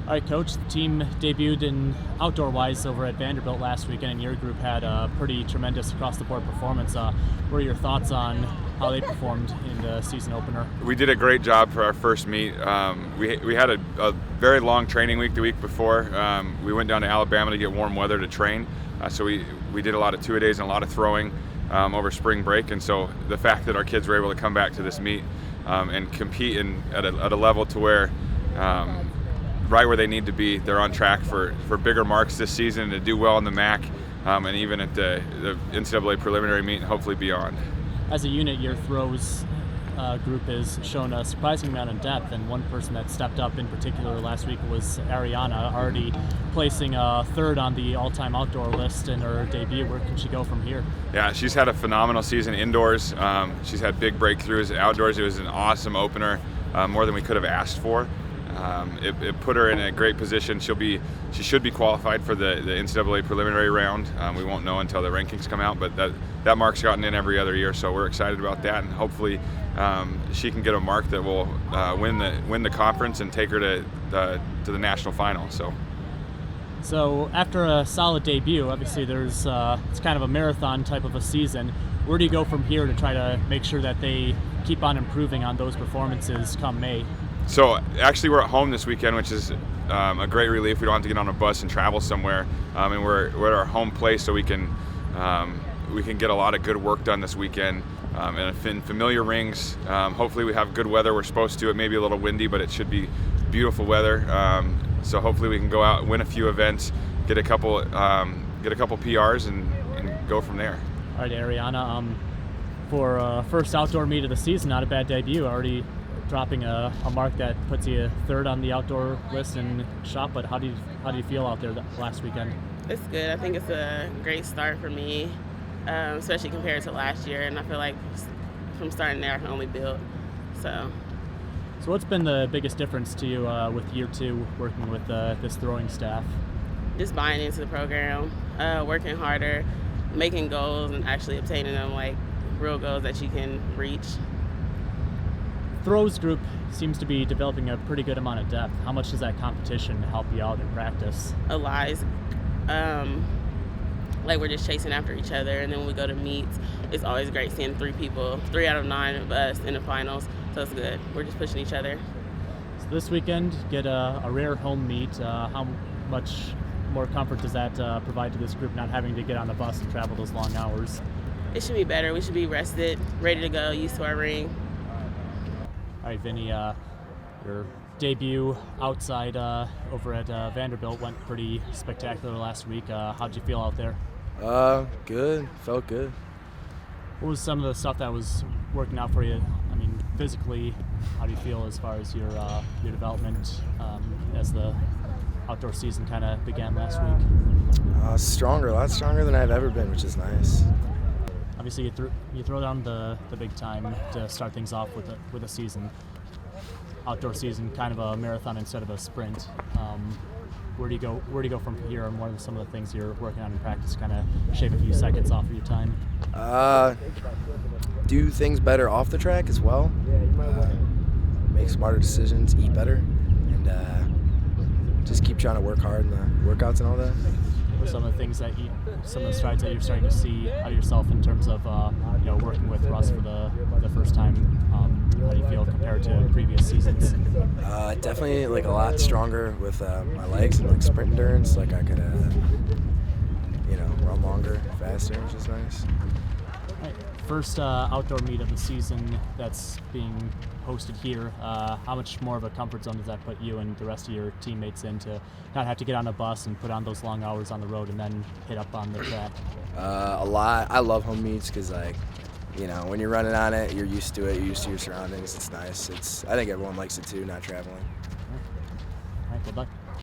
All right, Coach, the team debuted in outdoor-wise over at Vanderbilt last weekend, and your group had a pretty tremendous across-the-board performance. What are your thoughts on how they performed in the season opener? We did a great job for our first meet. We had a very long training week the week before. We went down to Alabama to get warm weather to train, so we did a lot of two-a-days and a lot of throwing over spring break. And so the fact that our kids were able to come back to this meet and compete at a level to where right where they need to be. They're on track for bigger marks this season and to do well in the MAC and even at the NCAA preliminary meet and hopefully beyond. As a unit, your throws group has shown a surprising amount of depth, and one person that stepped up in particular last week was Ariana, already placing third on the all-time outdoor list in her debut. Where can she go from here? Yeah, she's had a phenomenal season indoors. She's had big breakthroughs outdoors. It was an awesome opener, more than we could have asked for. It put her in a great position. She should be qualified for the NCAA preliminary round. We won't know until the rankings come out, but that mark's gotten in every other year, so we're excited about that, and hopefully she can get a mark that will win the conference and take her to the national final. So after a solid debut, obviously it's kind of a marathon type of a season. Where do you go from here to try to make sure that they keep on improving on those performances come May? So actually we're at home this weekend, which is a great relief. We don't have to get on a bus and travel somewhere, and we're at our home place, so we can get a lot of good work done this weekend in familiar rings. Hopefully we have good weather. We're supposed to. It may be a little windy, but it should be beautiful weather. So hopefully we can go out, win a few events, get a couple PRs, and go from there. All right, Ariana. For first outdoor meet of the season, not a bad debut. Already dropping a mark that puts you third on the outdoor list in shot. But how do you feel out there last weekend? It's good. I think it's a great start for me, especially compared to last year. And I feel like from starting there, I can only build. So what's been the biggest difference to you with year two working with this throwing staff? Just buying into the program, working harder, making goals, and actually obtaining them, like real goals that you can reach. Throws group seems to be developing a pretty good amount of depth. How much does that competition help you out in practice? A lot. Like we're just chasing after each other, and then when we go to meets, it's always great seeing 3 out of 9 of us in the finals, so it's good. We're just pushing each other. So this weekend, get a rare home meet. How much more comfort does that provide to this group, not having to get on the bus and travel those long hours? It should be better. We should be rested, ready to go, used to our ring. All right, Vinny, your debut outside over at Vanderbilt went pretty spectacular last week. How'd you feel out there? Good. Felt good. What was some of the stuff that was working out for you? I mean, physically, how do you feel as far as your development as the outdoor season kind of began last week? A lot stronger than I've ever been, which is nice. Obviously, you throw down the big time to start things off with a season. Outdoor season, kind of a marathon instead of a sprint. Where do you go from here, and what are some of the things you're working on in practice, kind of shave a few seconds off of your time? Do things better off the track as well. Make smarter decisions, eat better, and just keep trying to work hard in the workouts and all that. What are some of the things some of the strides that you're starting to see out of yourself in terms of working with Russ for the first time? How do you feel compared to previous seasons? Definitely a lot stronger with my legs and sprint endurance. I could run longer, faster, which is nice. Right. First outdoor meet of the season that's being hosted here. How much more of a comfort zone does that put you and the rest of your teammates in to not have to get on a bus and put on those long hours on the road and then hit up on the track? A lot. I love home meets because when you're running on it, you're used to it. You're used to your surroundings. It's nice. I think everyone likes it too, not traveling. All right. Good luck.